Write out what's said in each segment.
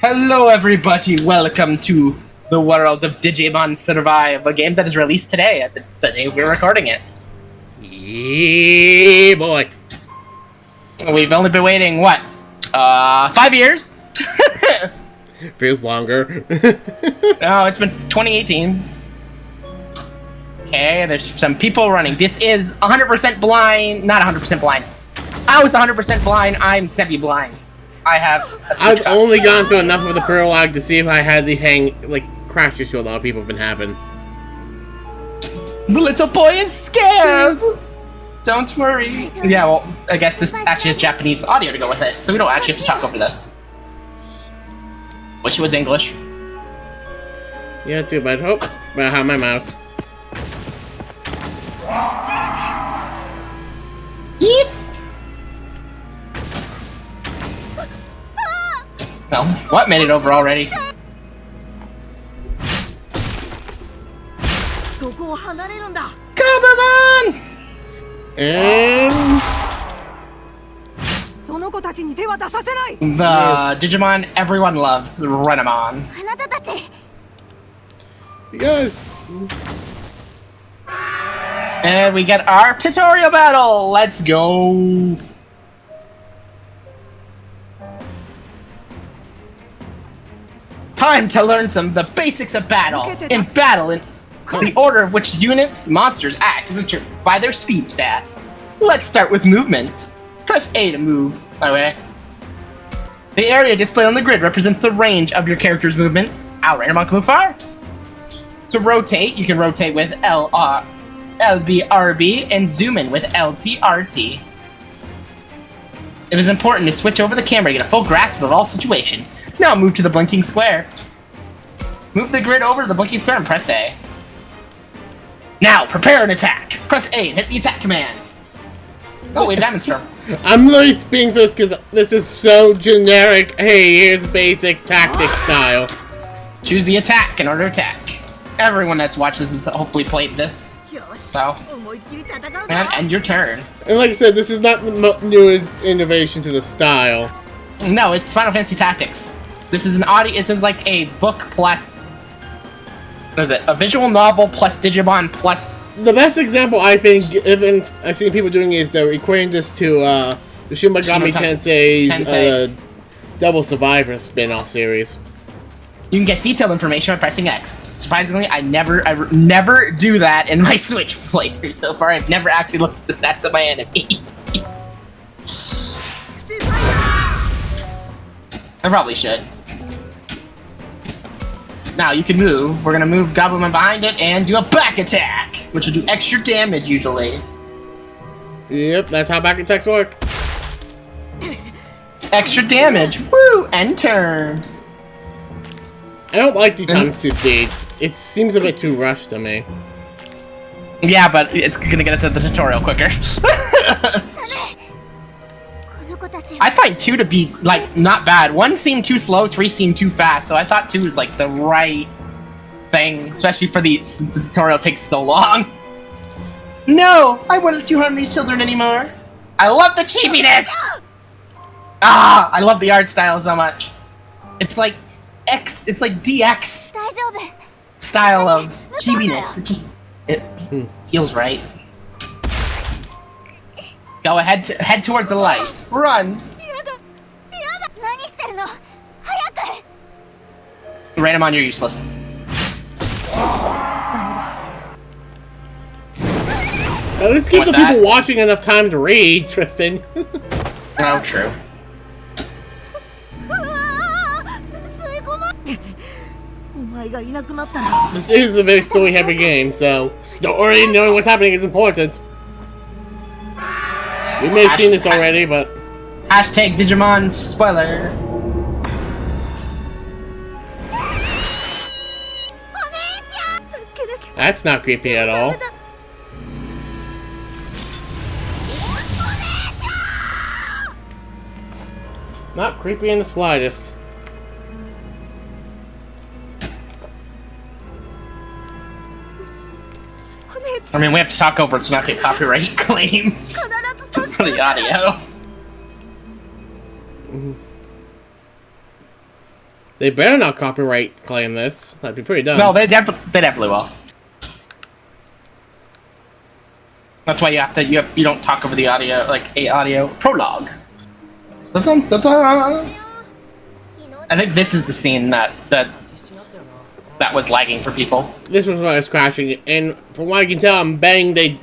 Hello everybody, welcome to the world of Digimon Survive, a game that is released today, at the day we're recording it. Yeah, boy. We've only been waiting, what, 5 years? Feels longer. No, it's been 2018. Okay, there's some people running. This is 100% blind, not 100% blind. I was 100% blind, I'm semi-blind. I have a switch I've only gone through enough of the prologue to see if I had the crash issue a lot of people have been having. The little boy is scared! Don't worry. Yeah, well, I guess this actually has Japanese audio to go with it, so we don't actually have to talk over this. Wish it was English. Yeah, too bad. Oh, but I have my mouse. Yeep! Well, what made it over already? Gabumon! And The Digimon everyone loves, Renamon. yes. And we get our tutorial battle! Let's go! Time to learn some of the basics of battle. In battle, the order of which units, monsters act is determined by their speed stat. Let's start with movement. Press A to move, by the way. The area displayed on the grid represents the range of your character's movement. Renamon can move far. To rotate, you can rotate with LB-RB and zoom in with LT-RT. It is important to switch over the camera to get a full grasp of all situations. Now move to the blinking square. Move the grid over to the blinking square and press A. Now, prepare an attack. Press A and hit the attack command. Oh, wait, Diamond Storm. I'm literally speaking through this because this is so generic. Hey, here's basic tactic style. Choose the attack in order to attack. Everyone that's watched this has hopefully played this. So, and your turn. And like I said, this is not the newest innovation to the style. No, it's Final Fantasy Tactics. This is an audio. This is like a book plus. What is it? A visual novel plus Digimon plus. The best example I think, even I've seen people doing, is they're equating this to the Shin Megami Tensei's Double Survivor spin-off series. You can get detailed information by pressing X. Surprisingly, I never do that in my Switch playthrough so far. I've never actually looked at the stats of my enemy. I probably should. Now you can move. We're gonna move Gabumon behind it and do a back attack, which will do extra damage usually. Yep, that's how back attacks work. Extra damage. Woo! End turn. I don't like the times 2 speed. It seems a bit too rushed to me. Yeah, but it's gonna get us at the tutorial quicker. I find 2 to be, like, not bad. 1 seemed too slow, 3 seemed too fast, so I thought 2 was, like, the right thing, especially for since the tutorial takes so long. No! I wouldn't let you harm these children anymore. I love the cheapiness! Ah! I love the art style so much. It's like it's like DX style of cheapiness. It just feels right. Go ahead, head towards the light. Run! Renamon, you're useless. At least give the people watching enough time to read, Tristen. Oh, true. This is a very story-heavy game, so story and knowing what's happening is important. We may have seen this already, but... Hashtag Digimon spoiler. That's not creepy at all. Not creepy in the slightest. I mean, we have to talk over it to not get copyright claims for the audio. They better not copyright claim this. That'd be pretty dumb. No, they definitely will. That's why you don't talk over the audio, like a audio prologue. Dun, dun, dun. I think this is the scene that was lagging for people. This was when I was crashing, and from what I can tell, I'm betting there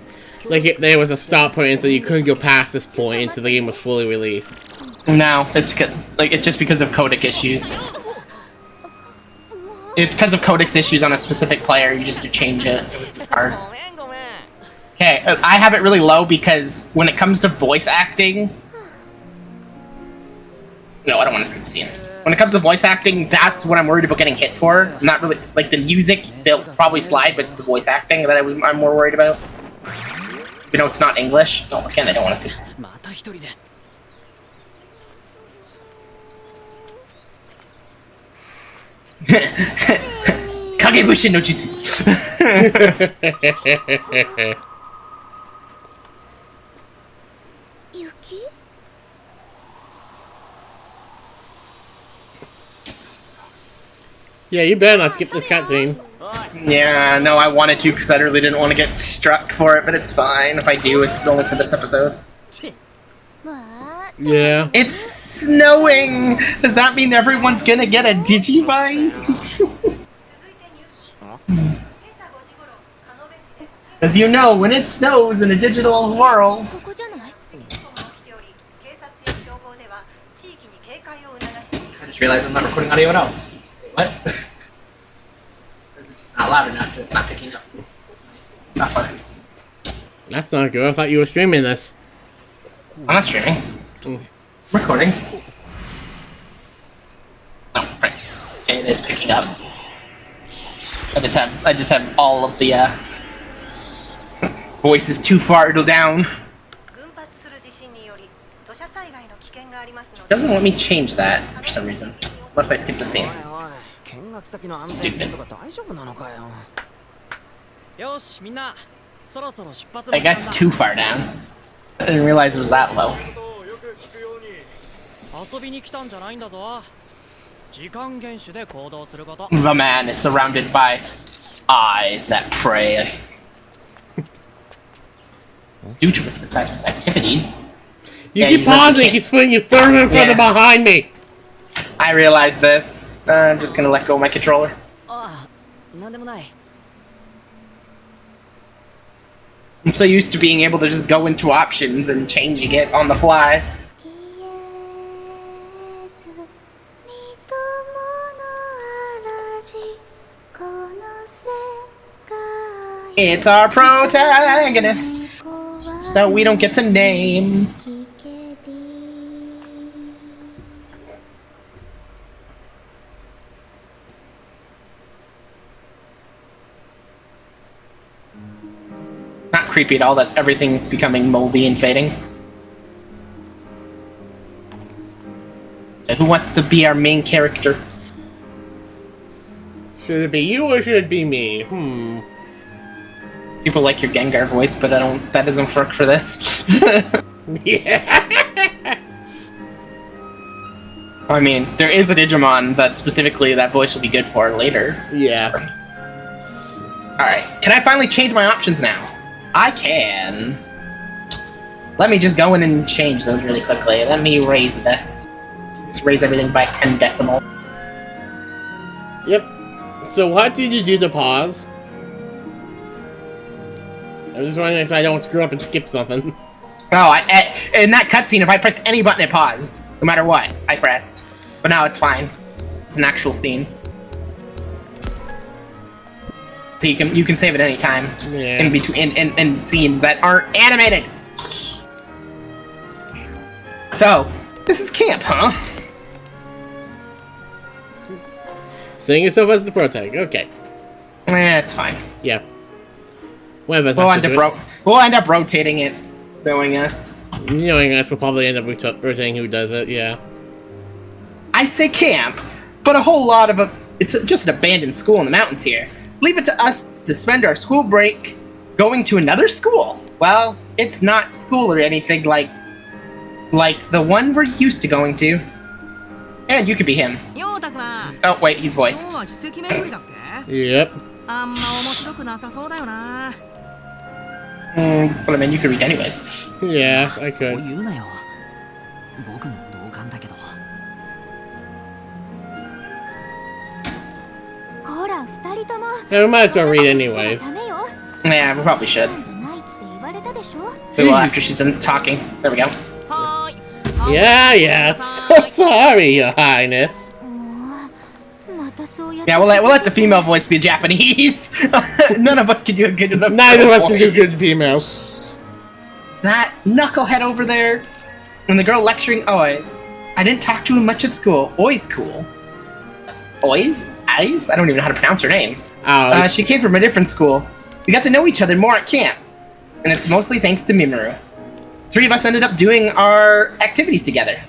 was a stop point, and so you couldn't go past this point until the game was fully released. No, it's just because of codec issues. It's because of codecs issues on a specific player. You just have to change it. It was hard. Okay, I have it really low because when it comes to voice acting... No, I don't want to skip the scene. When it comes to voice acting, that's what I'm worried about getting hit for. Not really... Like, the music, they'll probably slide, but it's the voice acting that I'm more worried about. You know, it's not English. Oh, again, I don't want to skip the scene. Kagebushin no jutsu. Yeah, you better not skip this cutscene. Yeah, no, I wanted to because I really didn't want to get struck for it, but it's fine. If I do, it's only for this episode. Yeah. It's snowing! Does that mean everyone's gonna get a Digivice? As you know, when it snows in a digital world... I just realized I'm not recording audio at all. What? Is it just not loud enough? It's not picking up. It's not funny. That's not good. I thought you were streaming this. I'm not streaming. I'm recording. Oh, right. Okay, it is picking up. I just have all of the voices too far down. It doesn't let me change that for some reason. Unless I skip the scene. Stupid. Like, that's too far down. I didn't realize it was that low. The man is surrounded by eyes that pray. Due to risk seismic activities. You keep pausing, you keep putting your thumb in front of behind me. I realize this. I'm just gonna let go of my controller. I'm so used to being able to just go into options and changing it on the fly. It's our protagonist that we don't get to name. Not creepy at all that everything's becoming moldy and fading. So who wants to be our main character? Should it be you or should it be me? People like your Gengar voice, but that doesn't work for this. Yeah. I mean, there is a Digimon that specifically that voice will be good for later. Yeah. So. Alright, can I finally change my options now? I can. Let me just go in and change those really quickly. Let me raise this. Just raise everything by 10 decimal. Yep. So what did you do to pause? I'm just wondering so I don't screw up and skip something. Oh, in that cutscene, if I pressed any button, it paused. No matter what I pressed. But now it's fine. It's an actual scene. So you can save it any time in between in scenes that aren't animated. So this is camp, huh? Seeing yourself as the protag, okay. It's fine. Yeah. We'll end up rotating it, knowing us. Knowing us, we'll probably end up rotating who does it. Yeah. I say camp, but a whole lot of it's just an abandoned school in the mountains here. Leave it to us to spend our school break going to another school. Well, it's not school or anything like the one we're used to going to. And you could be him. Oh, wait, he's voiced. Yep. But I mean, you could read anyways. Yeah, I could. Yeah, we might as well read anyways. Yeah, we probably should. We will after she's done talking. There we go. Yeah, so sorry, Your Highness. Yeah, we'll let the female voice be Japanese. None of us can do a good enough. Neither of us can do good females. That knucklehead over there, and the girl lecturing. Oh, I didn't talk to him much at school. Oi's cool. Oi's? Eyes? I don't even know how to pronounce her name. She came from a different school. We got to know each other more at camp, and it's mostly thanks to Mimuru. 3 of us ended up doing our activities together.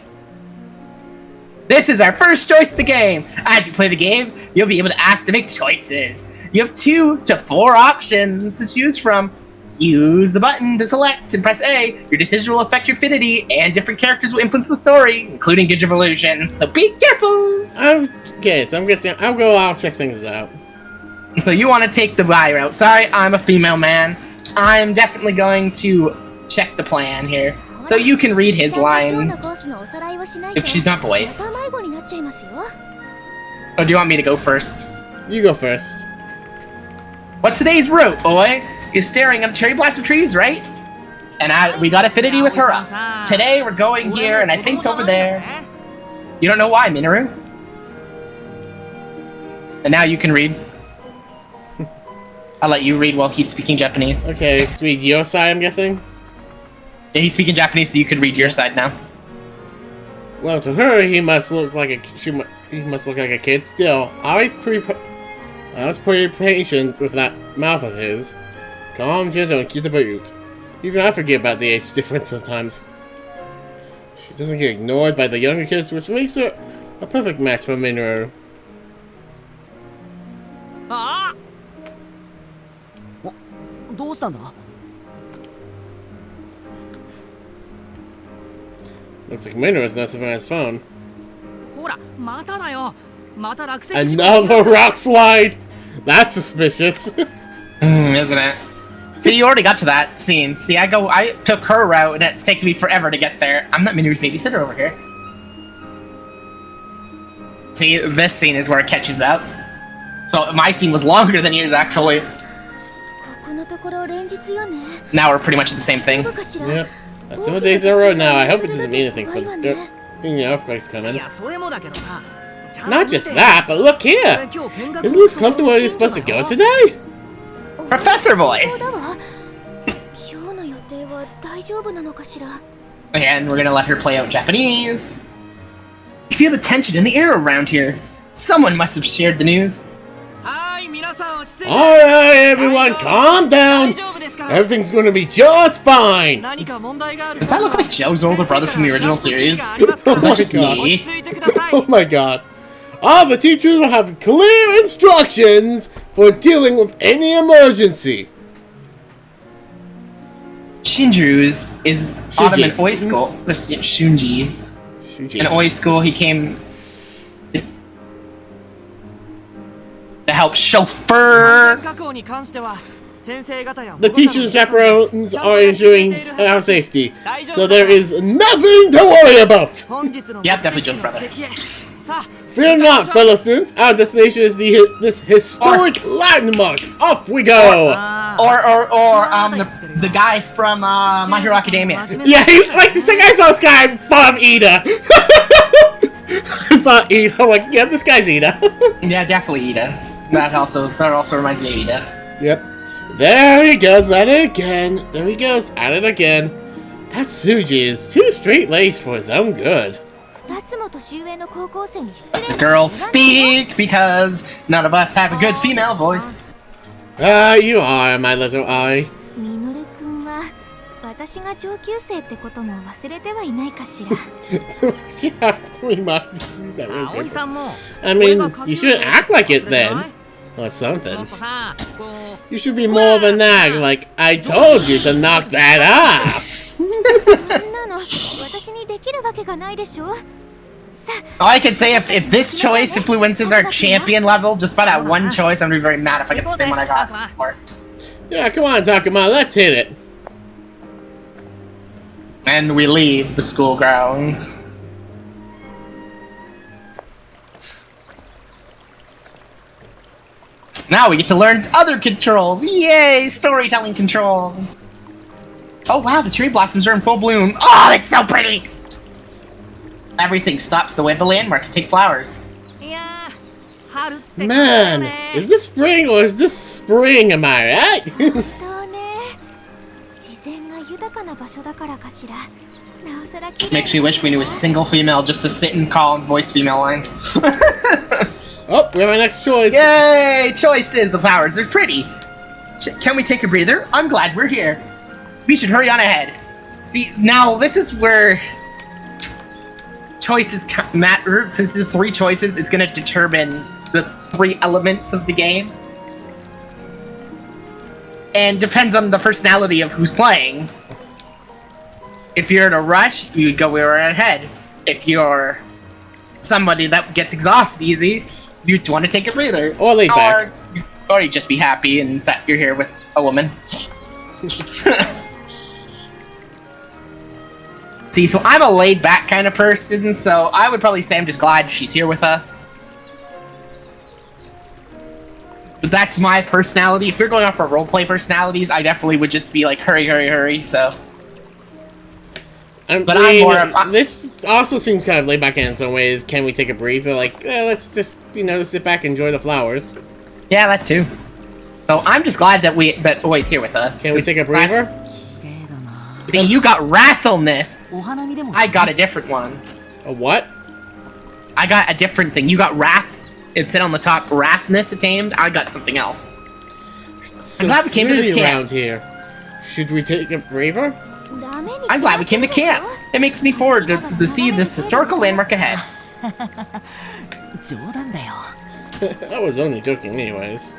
This is our first choice of the game. As you play the game, you'll be able to ask to make choices. You have 2 to 4 options to choose from. Use the button to select and press A. Your decision will affect your affinity, and different characters will influence the story, including Digivolution. So be careful. Okay, so I'm guessing I'll check things out. So you want to take the Y route. Sorry, I'm a female man. I'm definitely going to check the plan here. So you can read his lines if she's not voiced. Or do you want me to go first? You go first. What's today's route, boy? You're staring at cherry blossom trees, right? And we got affinity with her. Today we're going here, and I think over there. You don't know why, Minoru? And now you can read. I'll let you read while he's speaking Japanese. Okay, let's read your side, I'm guessing. Yeah, he's speaking Japanese, so you can read your side now. Well, to her, he must look like a kid still. I was pretty patient with that mouth of his. Calm, gentle, and cute to boot. Even I forget about the age difference sometimes. She doesn't get ignored by the younger kids, which makes her a perfect match for Minoru. Looks like Minoru's not on his phone. Another rock slide! That's suspicious. Isn't it? See, you already got to that scene. See, I took her route, and it's taken me forever to get there. I'm not Minoru's babysitter over here. See, this scene is where it catches up. So my scene was longer than yours, actually. Now we're pretty much at the same thing. Yep. That's 7 days in a row now. I hope it doesn't mean anything for the earthquake's coming. Not just that, but look here! Isn't this close to where you're supposed to go today? Professor voice! Again, we're gonna let her play out Japanese. You feel the tension in the air around here. Someone must have shared the news. Alright, everyone, calm down! Everything's gonna be just fine! Does that look like Joe's older brother from the original series? Or is that just me? Oh my god. All the teachers will have clear instructions for dealing with any emergency. Shinju's is Autumn and Oi School. There's Shunji's. In Oi School, he came to help chauffeur. The teachers' chaperones are ensuring our safety, so there is nothing to worry about. Yeah, definitely Joe's brother. Fear not, fellow students. Our destination is this historic landmark. Off we go. The guy from My Hero Academia. Yeah, like the second I saw this guy, I thought of Ida. I thought Ida. I'm like, yeah, this guy's Ida. Yeah, definitely Ida. That also reminds me of Ida. Yep. There he goes at it again. There he goes at it again. That Suji is too straight-laced for his own good. Let the girl speak, because none of us have a good female voice. You are, my little eye. She has to remind you that I mean, you shouldn't act like it then. Or something. You should be more of a nag, like, I told you to knock that off. All I can say, if this choice influences our champion level, just by that one choice, I'm gonna be very mad if I get the same one I got before. Yeah, come on, Takuma, let's hit it. And we leave the school grounds. Now we get to learn other controls. Yay! Storytelling controls. Oh wow, the cherry blossoms are in full bloom. Oh, it's so pretty! Everything stops the way of the landmark to take flowers. Man, is this spring or is this spring, am I right? Makes me wish we knew a single female just to sit and call and voice female lines. Oh, we have our next choice. Yay! Choices! The flowers, they're pretty. Can we take a breather? I'm glad we're here. We should hurry on ahead. See, now this is where choices matter. Since it's 3 choices, it's going to determine the 3 elements of the game. And depends on the personality of who's playing. If you're in a rush, you go right ahead. If you're somebody that gets exhausted easy, you want to take a breather. Or lay back. Or you just be happy and that you're here with a woman. See, so I'm a laid-back kind of person, so I would probably say I'm just glad she's here with us. But that's my personality. If you're going off for roleplay personalities, I definitely would just be like, hurry, hurry, hurry, so... But I'm more... This also seems kind of laid back in its own ways. Can we take a breather? Like, let's just, you know, sit back and enjoy the flowers. Yeah, that too. So I'm just glad that Oi's here with us. Can we take a breather? See, you got Wrathfulness. I got a different one. A what? I got a different thing. You got Wrath. It said on the top, Wrathness attained. I got something else. So I'm glad we came to this camp. Around here. Should we take a breather? I'm glad we came to camp. It makes me forward to see this historical landmark ahead. I was only joking anyways.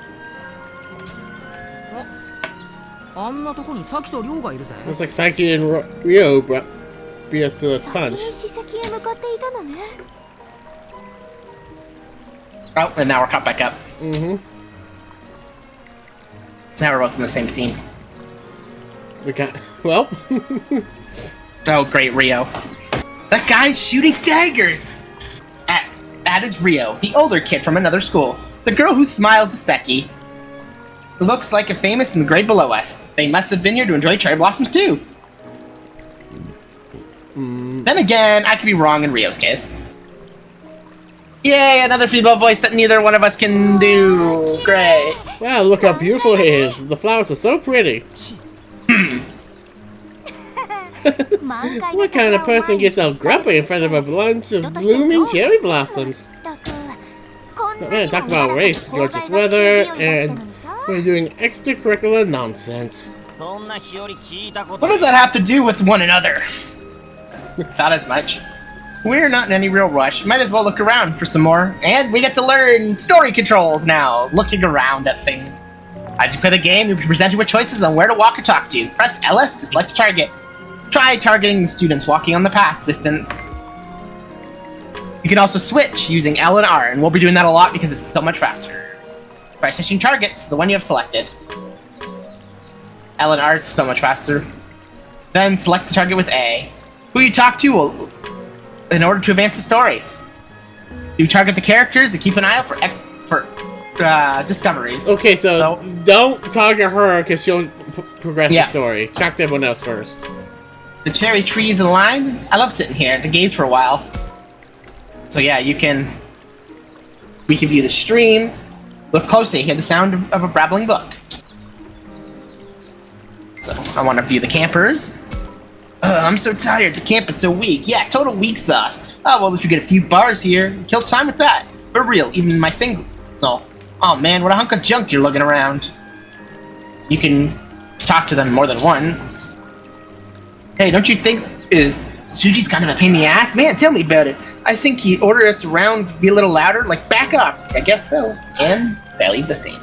Looks like Saki and Ryo beat us to a punch. Oh, and now we're caught back up. Mm-hmm. So now we're both in the same scene. We got... Well... Oh, great, Ryo. That guy's shooting daggers! That is Ryo, the older kid from another school. The girl who smiles is Seki. Looks like a famous in the grade below us. They must have been here to enjoy cherry blossoms too. Then again, I could be wrong in Ryo's case. Yay, another female voice that neither one of us can do. Great. Wow, look how beautiful it is. The flowers are so pretty. What kind of person gets all grumpy in front of a bunch of blooming cherry blossoms? We're gonna talk about race, gorgeous weather, and we're doing extracurricular nonsense. What does that have to do with one another? Not as much. We're not in any real rush. Might as well look around for some more. And we get to learn story controls now, looking around at things. As you play the game, you'll be presented with choices on where to walk or talk to. Press LS to select a target. Try targeting the students walking on the path distance. You can also switch using L and R, and we'll be doing that a lot because it's so much faster. Try switching targets, the one you have selected. L and R is so much faster. Then select the target with A. Who you talk to will, in order to advance the story. You target the characters to keep an eye out for discoveries. Okay, so don't target her because she'll progress the story. Track everyone else first. The cherry trees in line. I love sitting here to gaze for a while. So yeah, we can view the stream. Look closely, hear the sound of a babbling book. So I want to view the campers. I'm so tired. The camp is so weak. Yeah, total weak sauce. Oh, well, if you get a few bars here, kill time with that. For real, even my single... No. Oh, man, what a hunk of junk you're lugging around. You can talk to them more than once. Hey, don't you think Suji's kind of a pain in the ass? Man, tell me about it. I think he ordered us around to be a little louder. Like, back up. I guess so. And that leaves the scene.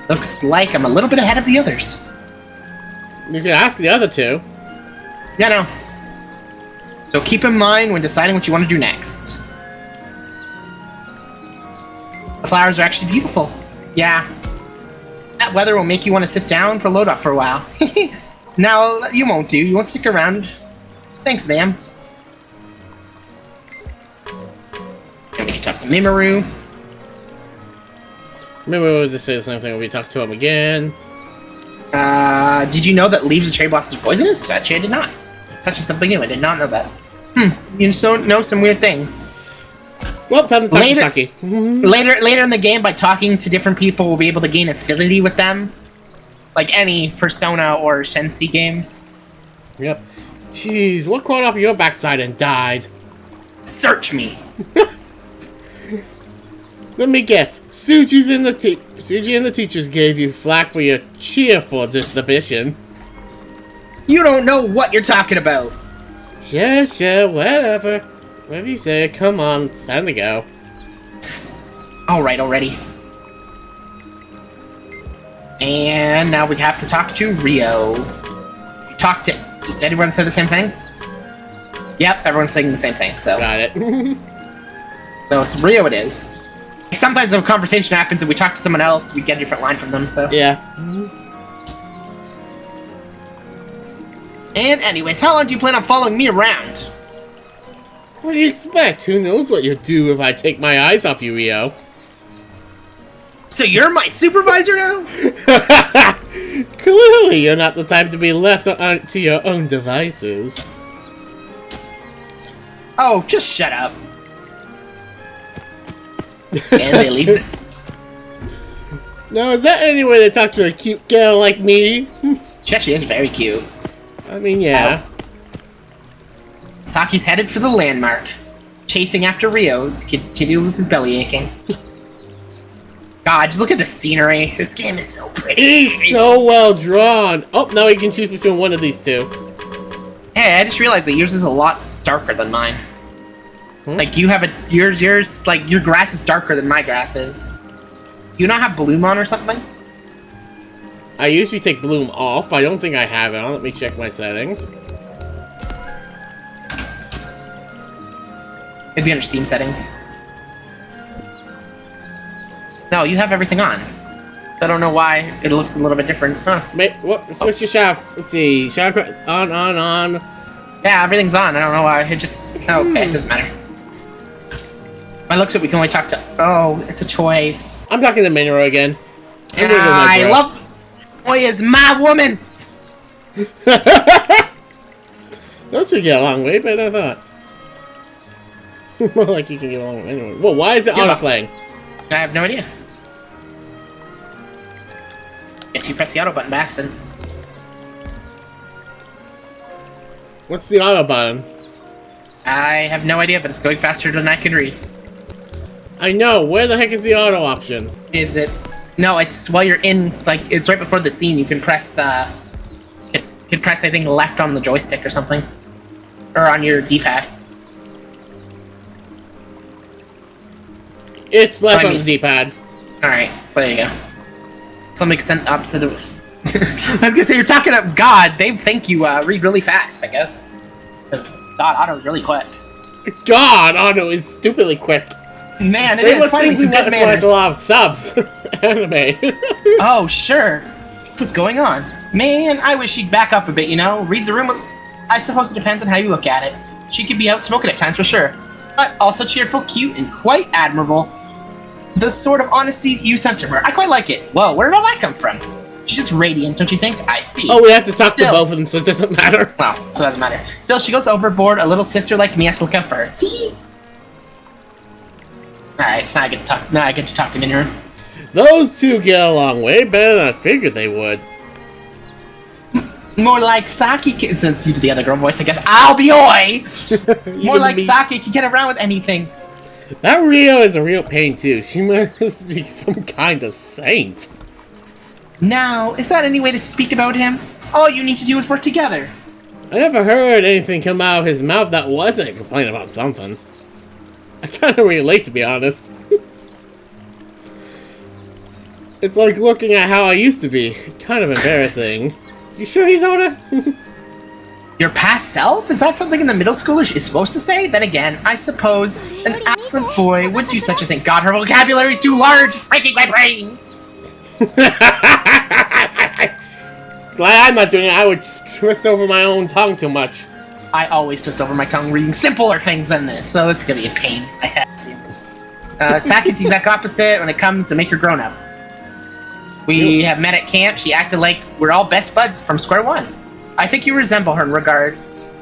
Looks like I'm a little bit ahead of the others. You can ask the other two. Yeah, no. So keep in mind when deciding what you want to do next. The flowers are actually beautiful. Yeah. That weather will make you want to sit down for load off for a while. Now, you won't do. You won't stick around. Thanks, ma'am. And we can talk to Mimaru. Mimaru will just say the same thing when we talk to him again. Did you know that leaves of cherry blossoms are poisonous? Actually, I did not. Such a something new. I did not know that. You know some weird things. Well, time to talk to Saki. Later in the game, by talking to different people, we'll be able to gain affinity with them. Like any Persona or Shensi game. Yep. Jeez, what crawled up your backside and died? Search me. Let me guess. Suji and the teachers gave you flack for your cheerful disposition. You don't know what you're talking about. Sure, whatever. Whatever you say, come on, it's time to go. Alright, already. And now we have to talk to Rio. Does everyone say the same thing? Yep, everyone's saying the same thing, so. Got it. So it's Rio it is. Sometimes a conversation happens and we talk to someone else, we get a different line from them, so. Yeah. And anyways, how long do you plan on following me around? What do you expect? Who knows what you'll do if I take my eyes off you, Rio? So you're my supervisor now? Clearly, you're not the type to be left to your own devices. Oh, just shut up. And they leave. Now, is that any way to talk to a cute girl like me? She actually is very cute. I mean, yeah. Saki's headed for the landmark. Chasing after Rio's continues his belly aching. God, just look at the scenery. This game is so pretty. It's so well drawn. Oh, now you can choose between one of these two. Hey, I just realized that yours is a lot darker than mine. Like, you have yours, like, your grass is darker than my grass is. Do you not have Bloom on or something? I usually take Bloom off, but I don't think I have it on. Let me check my settings. It'd be under Steam settings. No, you have everything on. So I don't know why it looks a little bit different. Huh. Switch your shower. Let's see. Shower on. Yeah, everything's on. I don't know why. It just... Okay, it doesn't matter. By looks at we can only talk to... Oh, it's a choice. I'm talking to Minoru again. I love... Boy, is my woman! Those two get along way better than I thought. More like you can get along with anyone. Well, why is it auto-playing? I have no idea. If you press the auto button by accident. What's the auto button? I have no idea, but it's going faster than I can read. I know. Where the heck is the auto option? Is it? No, it's while you're in. Like, it's right before the scene. You can press. Can press, I think, left on the joystick or something, or on your D-pad. It's left on the D-pad. All right, so there you go. Some extent opposite of. I was gonna say you're talking to God. They think you read really fast, I guess. Because God Auto is really quick. God Auto is stupidly quick. Man, it is finally some good manners. A lot of subs. Anime. Oh sure. What's going on? Man, I wish she'd back up a bit. You know, read the room. I suppose it depends on how you look at it. She could be out smoking at times for sure, but also cheerful, cute, and quite admirable. The sort of honesty you sense from her. I quite like it. Whoa, where did all that come from? She's just radiant, don't you think? I see. Oh, we have to talk to both of them, so it doesn't matter. Well, so it doesn't matter. Still, she goes overboard. A little sister like me has to look out for her. Alright, so now I get to talk. Now I get to talk to Minoru. Those two get along way better than I figured they would. More like Saki can, since you did the other girl voice, I guess. I'll be oi! More like Saki can get around with anything. That Rio is a real pain too. She must be some kind of saint. Now, is that any way to speak about him? All you need to do is work together. I never heard anything come out of his mouth that wasn't a complaint about something. I kind of relate, to be honest. It's like looking at how I used to be. Kind of embarrassing. You sure he's older? Your past self? Is that something in the middle schoolers is supposed to say? Then again, I suppose an absent boy would do such a thing. God, her vocabulary is too large. It's breaking my brain. Glad I'm not doing it. I would twist over my own tongue too much. I always twist over my tongue reading simpler things than this, so this is gonna be a pain. I have to. Saki's the exact opposite when it comes to make her grown up. We have met at camp. She acted like we're all best buds from square one. I think you resemble her in regard.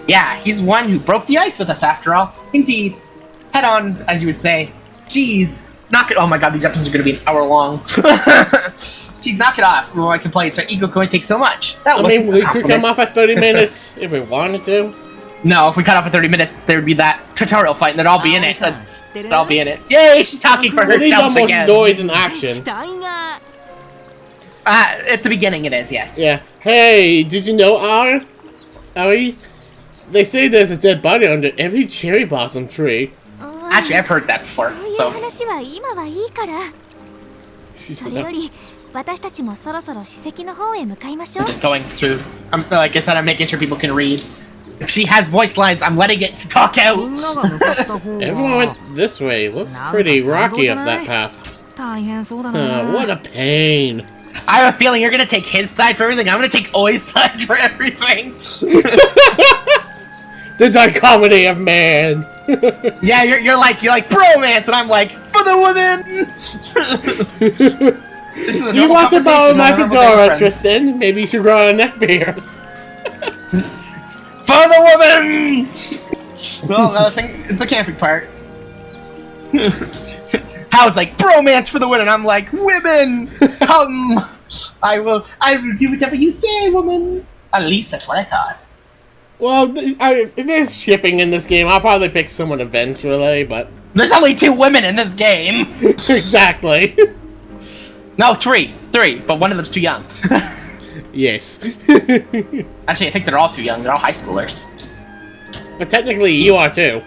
Yeah, he's one who broke the ice with us after all. Indeed. Head on, as you would say. Jeez. Knock it. Oh my god, these episodes are going to be an hour long. Jeez, knock it off. Well, I can play it, so ego can only take so much. That was we could come off at 30 minutes if we wanted to. No, if we cut off at 30 minutes, there would be that tutorial fight, and they'd all be in it. They'd all be in it. Yay, she's talking for herself again. It's almost story than action. At the beginning it is, yes. Yeah. Hey, did you know, Ari? They say there's a dead body under every cherry blossom tree. Actually, I've heard that before, so... I'm just going through... like I said, I'm making sure people can read. If she has voice lines, I'm letting it talk out. Everyone went this way. Looks pretty rocky up that path. What a pain. I have a feeling you're gonna take his side for everything. I'm gonna take Oi's side for everything. The dichotomy of man. Yeah, you're like bromance, and I'm like for the women. This is do you want to borrow my fedora, Tristen? Maybe you should grow a neck beard. For the woman. Well, I think it's the camping part. How's like bromance for the women? I'm like women. I will do whatever you say, woman. At least that's what I thought. Well, if there's shipping in this game, I'll probably pick someone eventually, but... There's only 2 women in this game! Exactly. No, 3, but one of them's too young. Yes. Actually, I think they're all too young. They're all high schoolers. But technically, you are too.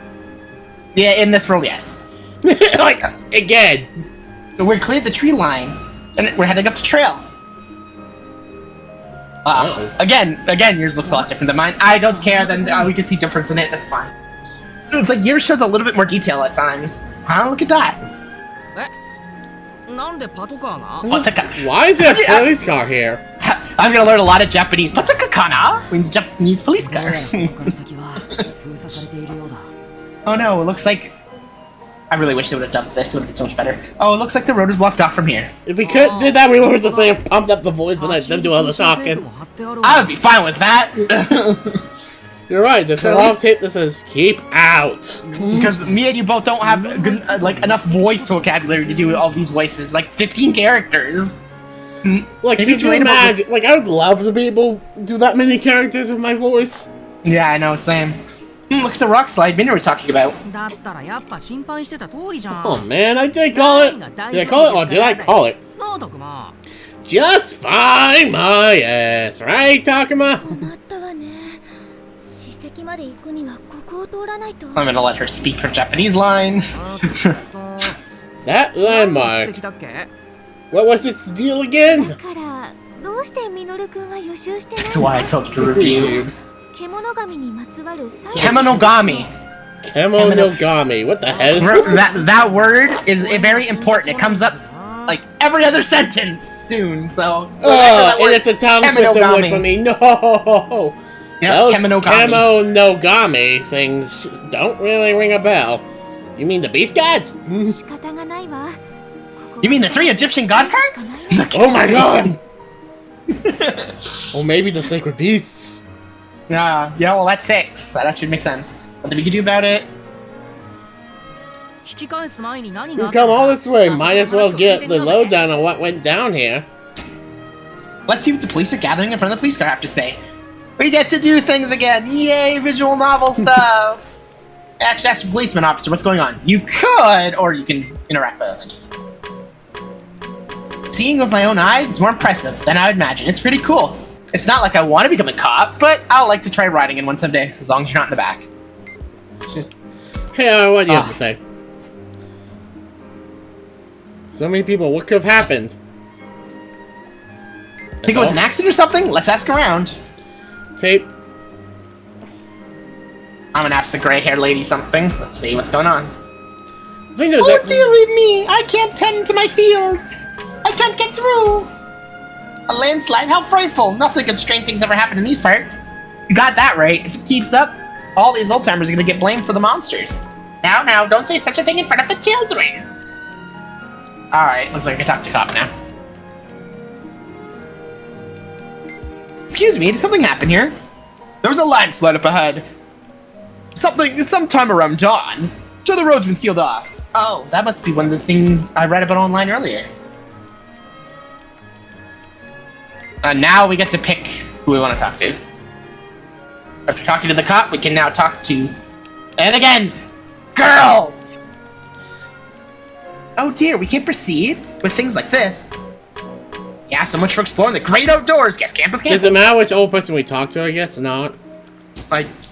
Yeah, in this world, yes. Like, again. So we cleared the tree line, and we're heading up the trail. Again, yours looks a lot different than mine. I don't care, then we can see difference in it, that's fine. It's like yours shows a little bit more detail at times. Huh? Look at that. Why is there a police car here? I'm gonna learn a lot of Japanese. Pataka kana means Japanese police car. Oh no, it looks like... I really wish they would have done this. It would have been so much better. Oh, it looks like the road is blocked off from here. If we did that, we would have just pumped up the voice and let them do all the talking. I would be fine with that. You're right. There's a long tape that says "keep out." Because me and you both don't have good, enough voice vocabulary to do all these voices. Like 15 characters. Like, could you imagine? Like, I would love to be able to do that many characters with my voice. Yeah, I know. Same. Look at the rock slide Minna was talking about. Oh man, I did call it. Did I call it or did I call it? Just fine, my ass, right, Takuma? I'm gonna let her speak her Japanese line. That landmark. What was its deal again? That's why I told you to review. Kemonogami. Kemonogami. What the hell? That word is very important. It comes up like every other sentence soon. So. And it's a tongue twister word for me. No. Yeah, those Kemonogami. Kemonogami things don't really ring a bell. You mean the beast gods? You mean the 3 Egyptian god cards? Oh my god! Or maybe the sacred beasts. Yeah, well that's 6. That should make sense. What we can do about it? We've come all this way. Might as well get the lowdown on what went down here. Let's see what the police are gathering in front of the police car have to say. We get to do things again! Yay, visual novel stuff! Actually, ask the policeman officer what's going on. You could, or you can interact with others. Seeing with my own eyes is more impressive than I would imagine. It's pretty cool. It's not like I want to become a cop, but I'll like to try riding in one someday, as long as you're not in the back. Hey, what do you have to say? So many people, what could have happened? Think it was an accident or something? Let's ask around. Tape. I'm gonna ask the gray-haired lady something. Let's see what's going on. I think there's Oh dearie me! I can't tend to my fields! I can't get through! A landslide? How frightful! Nothing but strange things ever happen in these parts. You got that right. If it keeps up, all these old-timers are gonna get blamed for the monsters. Now, don't say such a thing in front of the children! Alright, looks like I can talk to Cop now. Excuse me, did something happen here? There was a landslide up ahead. Sometime around dawn. So the road's been sealed off. Oh, that must be one of the things I read about online earlier. Now we get to pick who we want to talk to. After talking to the cop, we can now talk to... And again! Girl! Oh dear, we can't proceed with things like this. Yeah, so much for exploring the great outdoors. Guess campus Does it matter which old person we talk to, I guess, or not?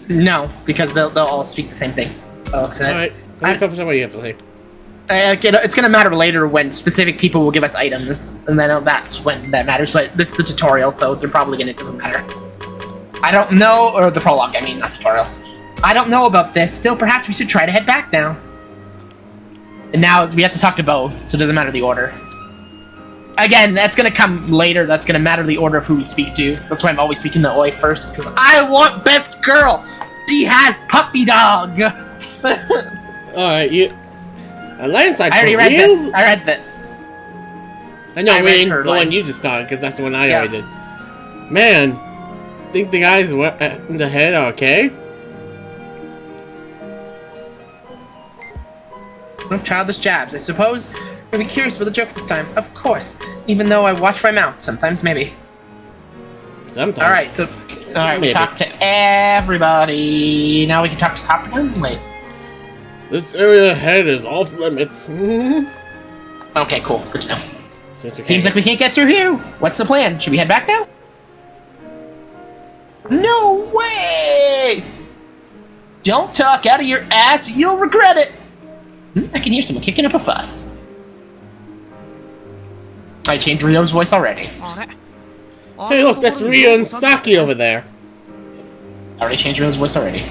No, because they'll all speak the same thing. Alright, let's talk about what you have to say. It's gonna matter later when specific people will give us items, and then that's when that matters. But this is the tutorial, so they're probably gonna, it doesn't matter. I don't know, or the prologue, I mean, not tutorial. I don't know about this. Still, perhaps we should try to head back now. And now we have to talk to both, so it doesn't matter the order. Again, that's gonna come later. That's gonna matter the order of who we speak to. That's why I'm always speaking to Oi first, because I want best girl. She has puppy dog. Alright, a landslide. I already read this. I read this. I know, the one you just started, because that's the one I already did. Man, think the guys in the head are okay? No childish jabs, I suppose. You'll be curious about the joke this time. Of course. Even though I watch my mouth. Sometimes, maybe. Sometimes. Alright, we talked to everybody. Now we can talk to Cop again? Wait. This area ahead is off limits. Okay, cool. Good to know. Seems like we can't get through here. What's the plan? Should we head back now? No way! Don't talk out of your ass, you'll regret it! I can hear someone kicking up a fuss. I changed Ryo's voice already. Hey look, that's Ryo and Saki over there. I already changed Ryo's voice already.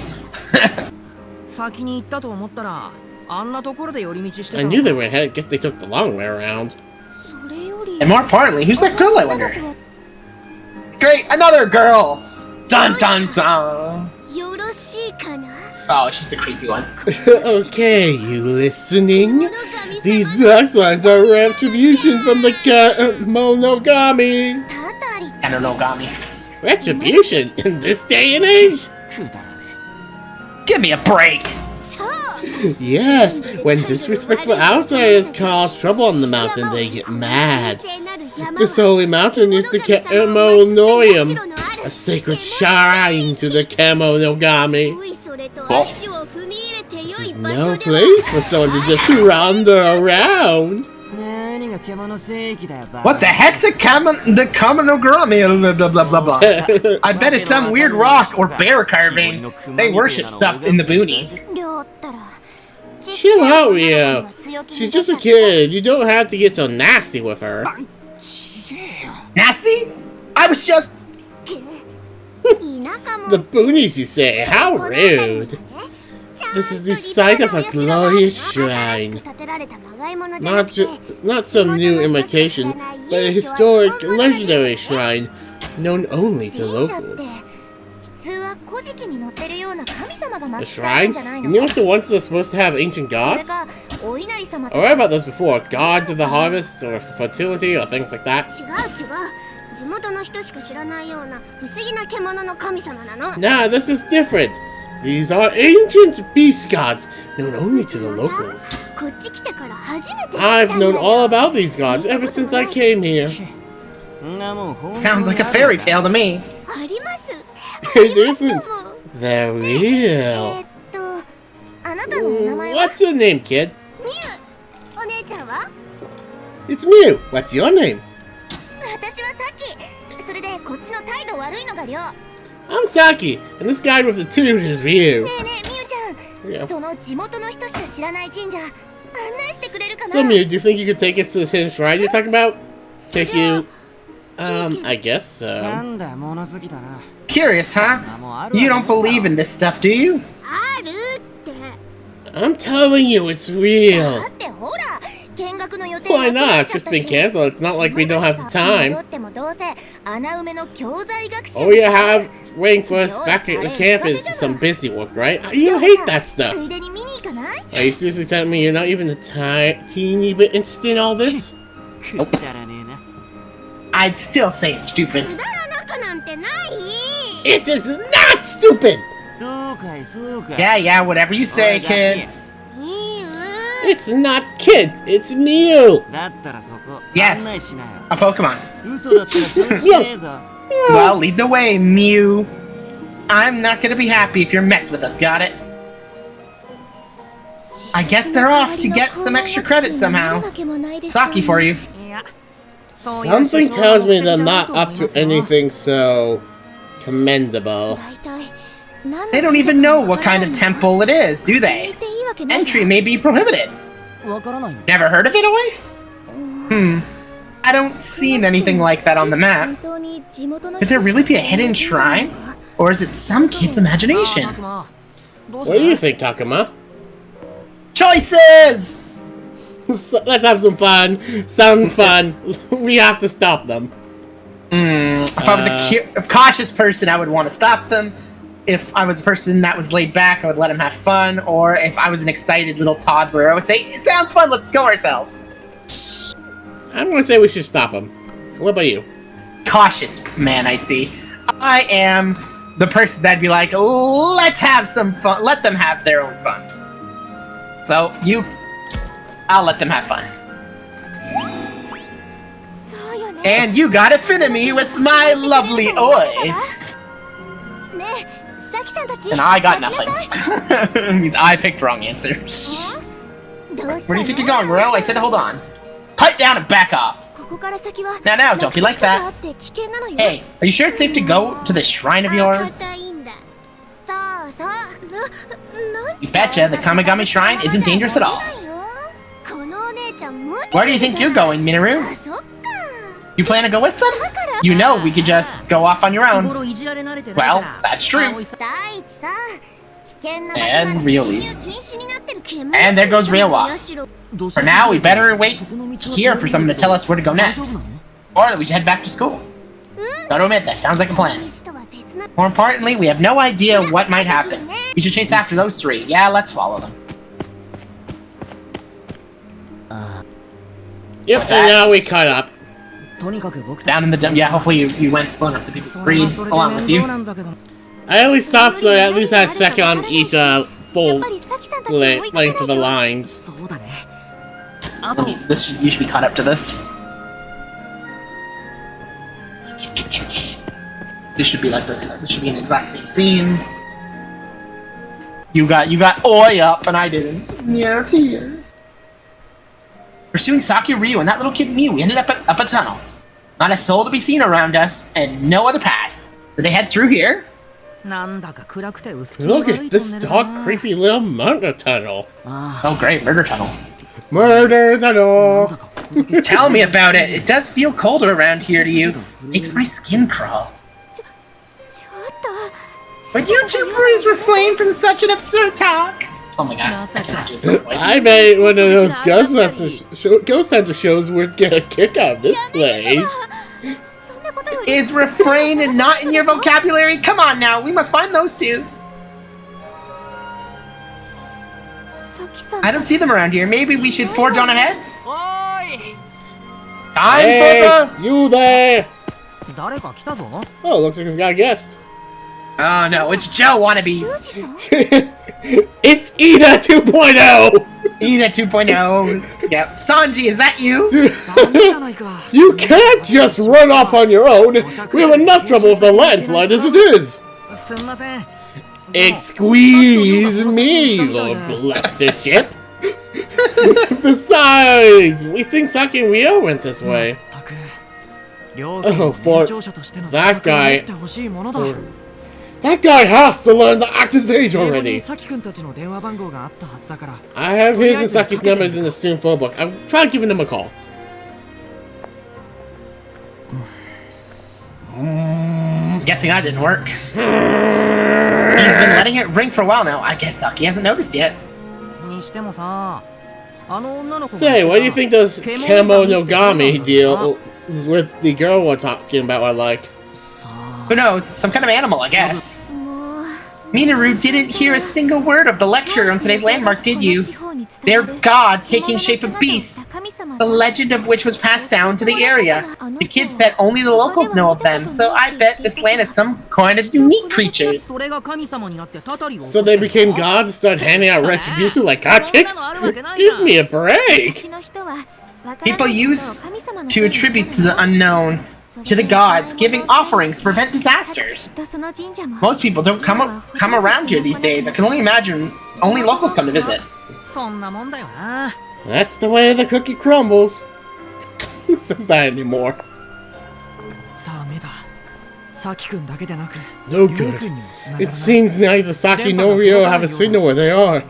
I knew they were ahead, guess they took the long way around. And more importantly, who's that girl, I wonder? Great, another girl! Dun dun dun! Oh, she's the creepy one. Okay, you listening? These backslines are retribution from the Monogami. Kanonogami. Retribution in this day and age? Give me a break! Yes, when disrespectful outsiders cause trouble on the mountain, they get mad. This holy mountain is the Camonorium, a sacred shrine to the Camonogami. This is no place for someone to just wander around. What the heck's the Camonogami? Blah, blah, blah, blah. I bet it's some weird rock or bear carving. They worship stuff in the boonies. Chill out, Ryo. She's just a kid. You don't have to get so nasty with her. Nasty? I was just... The boonies, you say? How rude. This is the site of a glorious shrine. Not some new imitation, but a historic, legendary shrine known only to locals. A shrine? You mean like the ones that are supposed to have ancient gods? I read about those before. It's gods of the harvest, or fertility, or things like that. Nah, this is different. These are ancient beast gods, known only to the locals. I've known all about these gods ever since I came here. Sounds like a fairy tale to me. It isn't. They're real. What's your name, kid? It's Mew. What's your name? I'm Saki, and this guy with the tune is Ryu. Yeah. So Mew, do you think you could take us to this hidden shrine you're talking about? Take you... I guess so. Curious, huh? You don't believe in this stuff, do you? I'm telling you, it's real. Why not? Just been canceled. It's not like we don't have the time. All you have waiting for us back at the camp is some busy work, right? You hate that stuff. Are you seriously telling me you're not even a teeny bit interested in all this? Nope. I'd still say it's stupid. It is not stupid! Yeah, whatever you say, kid. It's not Kid, it's Mew! Yes, a Pokemon. Well, lead the way, Mew. I'm not gonna be happy if you're messing with us, got it? I guess they're off to get some extra credit somehow. Saki for you. Something tells me they're not up to anything so commendable. They don't even know what kind of temple it is, do they? Entry may be prohibited. Never heard of it, Oi? I don't see anything like that on the map. Could there really be a hidden shrine? Or is it some kid's imagination? What do you think, Takuma? Choices! So, let's have some fun. Sounds fun. We have to stop them. If I was a cautious person, I would want to stop them. If I was a person that was laid back, I would let him have fun. Or if I was an excited little toddler, I would say, it sounds fun, let's go ourselves. I'm gonna say we should stop them. What about you? Cautious man, I see. I am the person that'd be like, let's have some fun. Let them have their own fun. So, I'll let them have fun. And you got a fit of me with my lovely Oi. And I got nothing. It means I picked wrong answer. Where do you think you're going, Ro? I said hold on. Pipe down and back off. Now, don't be like that. Hey, are you sure it's safe to go to the shrine of yours? You betcha, the Kamigami Shrine isn't dangerous at all. Where do you think you're going, Minoru? You plan to go with them? You know, we could just go off on your own. Well, that's true. And Rio leaves. And there goes Rio off. For now, we better wait here for someone to tell us where to go next. Or that we should head back to school. Gotta admit, that sounds like a plan. More importantly, we have no idea what might happen. We should chase after those three. Yeah, let's follow them. Yep, and now we caught up. Down in the dump. Yeah, hopefully you went slow enough to people breathe along with you. I only stopped so I at least had a second on each full length of the lines. You should be caught up to this. This should be like this. This should be an exact same scene. You got Oi up and I didn't. Yeah, it's here. Pursuing Saki Ryu and that little kid Mew, we ended up up a tunnel. Not a soul to be seen around us, and no other pass. Did they head through here? Look at this dark, creepy little murder tunnel. Oh great, murder tunnel. Murder tunnel! Tell me about it. It does feel colder around here to you. Makes my skin crawl. But you two please refrain from such an absurd talk. Oh my god, I cannot do this voice. I bet one of those Ghost Hunter shows would get a kick out of this place. Is refrain and not in your vocabulary? Come on now, we must find those two. I don't see them around here. Maybe we should forge on ahead? Time hey, for the... you there! Oh, looks like we've got a guest. Oh no, it's Joe wannabe. It's Ida 2.0! Ida 2.0. Yep. Sanji, is that you? You can't just run off on your own. We have enough trouble with the landslide as it is. Excuse me, Lord bless the ship. Besides, we think Saki and Ryo went this way. Oh, for that guy. That guy has to learn to act his age already. I have his and Saki's numbers in the student phone book. I'll try giving them a call. Guessing that didn't work. been letting it ring for a while now. I guess Saki hasn't noticed yet. Say, what do you think those Kemo Nogami deals with the girl we're talking about are like? Who knows? Some kind of animal, I guess. Minoru didn't hear a single word of the lecture on today's landmark, did you? They're gods taking shape of beasts, the legend of which was passed down to the area. The kid said only the locals know of them, so I bet this land is some kind of unique creatures. So they became gods and started handing out retribution like hotcakes? Give me a break! People used to attribute to the unknown to the gods, giving offerings to prevent disasters. Most people don't come around here these days. I can only imagine only locals come to visit. That's the way the cookie crumbles. Who says that anymore? No good. It seems neither Saki nor Ryo have a signal where they are.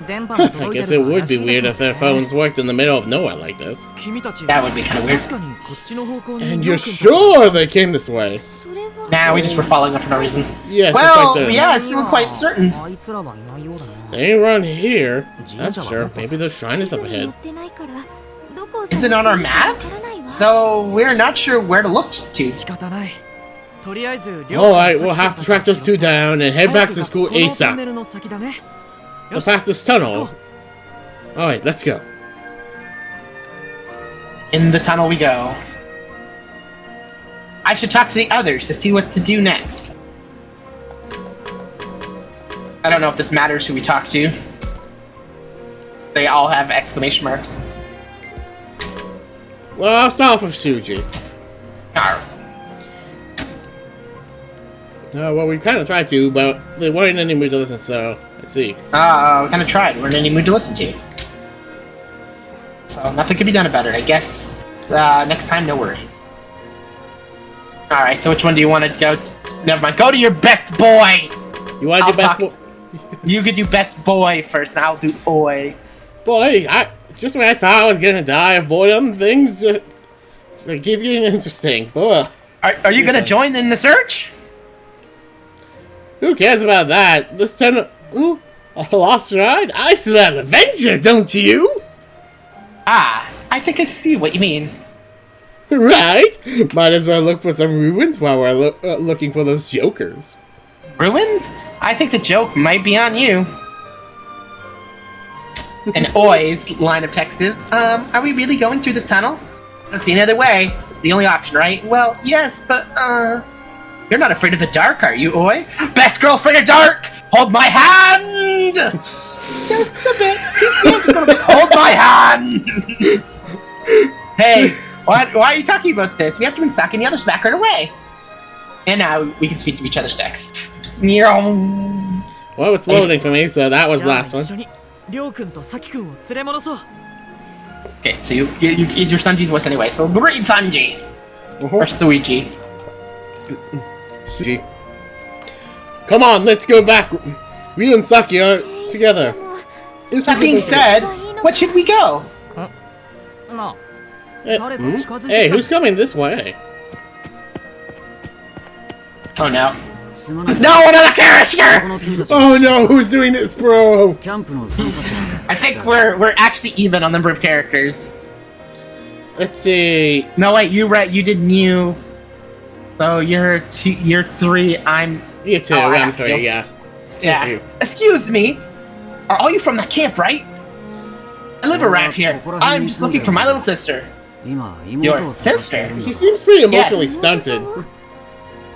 I guess it would be weird if their phones worked in the middle of nowhere like this. That would be kind of weird. And you're sure they came this way? Nah, we just were following them for no reason. Yes, well, yes, we're quite certain. They ain't run here. That's for sure. Maybe the shrine is up ahead. Is it on our map? So we're not sure where to look to. Alright, we'll have to track those two down and head back to school ASAP. We'll pass this tunnel. Alright, let's go. In the tunnel we go. I should talk to the others to see what to do next. I don't know if this matters who we talk to. They all have exclamation marks. Well, I'll start off with Suji. Alright. Well, we kind of tried to, but they weren't in any mood to listen, so let's see. We kind of tried. We're in any mood to listen to. So nothing can be done about it. I guess next time, no worries. Alright, so which one do you want to go to? Never mind. Go to your best boy! You want to do best boy? You could do best boy first, and I'll do oi. Boy, just when I thought I was gonna die of boredom, things just keep getting interesting. Ugh. Are you gonna join in the search? Who cares about that? This time, ooh, a lost ride? I smell adventure, don't you? Ah, I think I see what you mean. Right? Might as well look for some ruins while we're looking for those jokers. Ruins? I think the joke might be on you. And Oi's line of text is, are we really going through this tunnel? I don't see any other way. It's the only option, right? Well, yes, but, you're not afraid of the dark, are you, Oi? Best girl afraid of dark! Hold my hand! Just a bit. Just a little bit. Hold my hand! Hey, why are you talking about this? We have to bring Saki and the others back right away. And now we can speak to each other's text. Well, it's loading for me, so that was the last one. Okay, so you use your Sanji's voice anyway, so great Sanji! Or Suiji. Suji. Come on, let's go back. Ryu and Saki are together. That being said, what should we go? Hey, who's coming this way? Oh no. No, another character! Oh no, who's doing this, bro? I think we're actually even on number of characters. Let's see. No wait, you did Mew. So you're 3, I'm... You 2, I'm 3, yeah. Yeah. Excuse me! Are all you from that camp, right? I live around here. I'm just looking for my little sister. Your sister? She seems pretty emotionally stunted.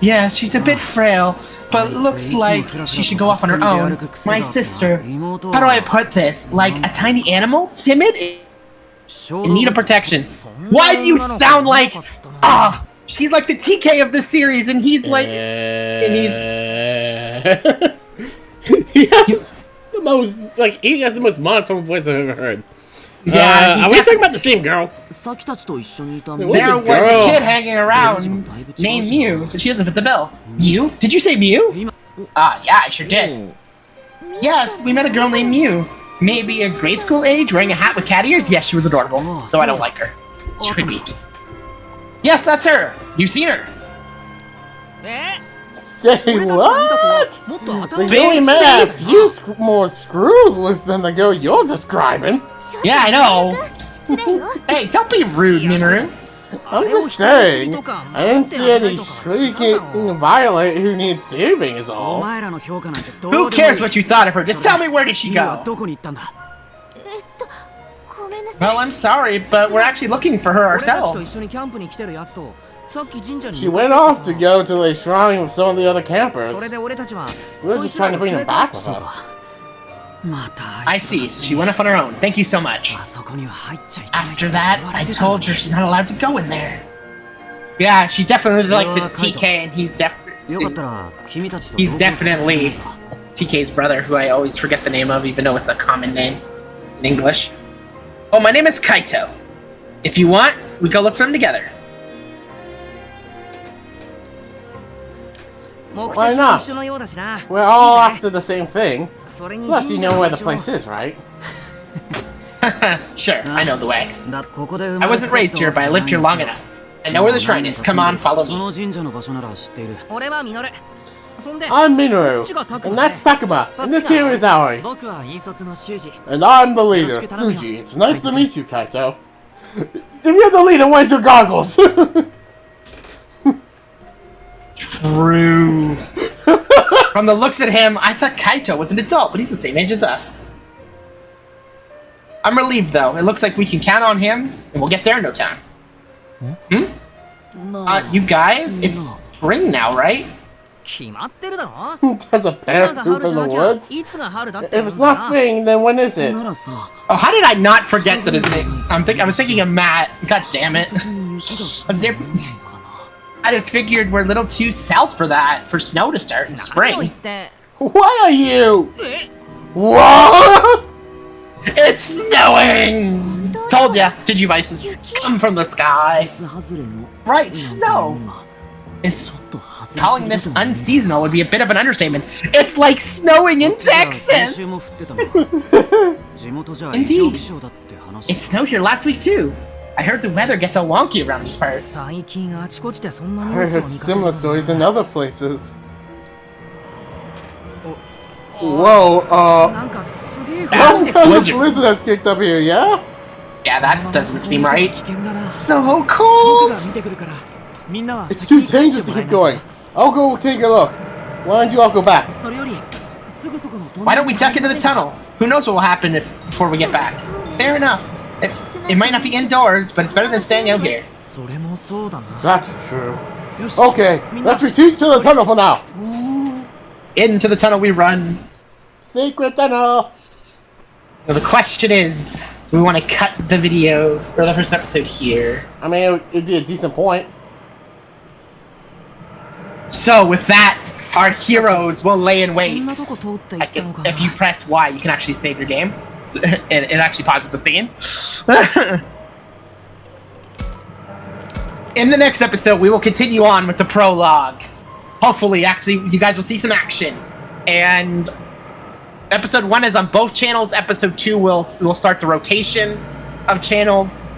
Yeah, she's a bit frail, but looks like she should go off on her own. My sister. How do I put this? Like a tiny animal? Timid? In need of protection. Why do you sound like... she's like the TK of the series, and he's like... He's the most... Like, he has the most monotone voice I've ever heard. Yeah, are we talking about the same girl? There was a kid hanging around named Mew, but she doesn't fit the bill. Mew? Did you say Mew? Yeah, I sure did. Yes, we met a girl named Mew. Maybe a grade school age, wearing a hat with cat ears? Yes, she was adorable, though I don't like her. Creepy. Yes, that's her. You seen her? Say what? The only man had a few more screws loose than the girl you're describing. Yeah, I know. Hey, don't be rude, Minoru. I'm just saying, I didn't see any shrieking Violet who needs saving is all. Who cares what you thought of her? Just tell me, where did she go? Well, I'm sorry, but we're actually looking for her ourselves. She went off to go to the shrine with some of the other campers. We're just trying to bring her back with us. I see, so she went off on her own. Thank you so much. After that, I told her she's not allowed to go in there. Yeah, she's definitely like the TK, and he's definitely TK's brother, who I always forget the name of, even though it's a common name in English. Oh, my name is Kaito. If you want, we go look for him together. Why not? We're all after the same thing. Plus, you know where the place is, right? Sure, I know the way. I wasn't raised here, but I lived here long enough. I know where the shrine is. Come on, follow me. I'm Minoru, and that's Takuma, and this here is Aoi. And I'm the leader, Suji. It's nice to meet you, Kaito. If you're the leader, where's your goggles? True. From the looks at him, I thought Kaito was an adult, but he's the same age as us. I'm relieved, though. It looks like we can count on him, and we'll get there in no time. Hmm? You guys, it's spring now, right? There's a bear poop in the woods? If it's not spring, then when is it? Oh, how did I not forget that his name? I was thinking of Matt. God damn it. I just figured we're a little too south for that, for snow to start in spring. What are you? What? It's snowing! Told ya, Digivices come from the sky. Right, snow. It's calling this unseasonal would be a bit of an understatement. It's like snowing in Texas! Indeed. It snowed here last week too. I heard the weather gets all wonky around these parts. I heard similar stories in other places. Whoa, some kind of blizzard has kicked up here, yeah? Yeah, that doesn't seem right. So cold! It's too dangerous to keep going. I'll go take a look. Why don't you all go back? Why don't we duck into the tunnel? Who knows what will happen before we get back? Fair enough. It might not be indoors, but it's better than staying out here. That's true. Okay, let's retreat to the tunnel for now. Into the tunnel we run. Secret tunnel. Now the question is, do we want to cut the video for the first episode here? I mean, it'd be a decent point. So with that, our heroes will lay in wait. If you press Y, you can actually save your game. So it actually pauses the scene. In the next episode, we will continue on with the prologue. Hopefully, actually, you guys will see some action. And episode 1 is on both channels. Episode 2 will start the rotation of channels.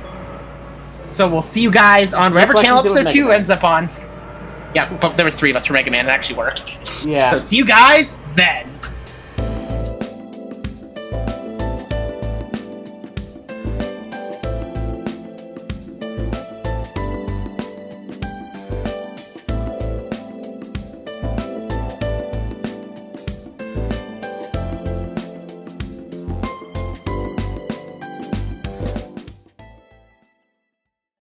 So we'll see you guys on whatever channel episode 2 ends up on. Yeah, but there was 3 of us for Mega Man. It actually worked. Yeah. So see you guys then.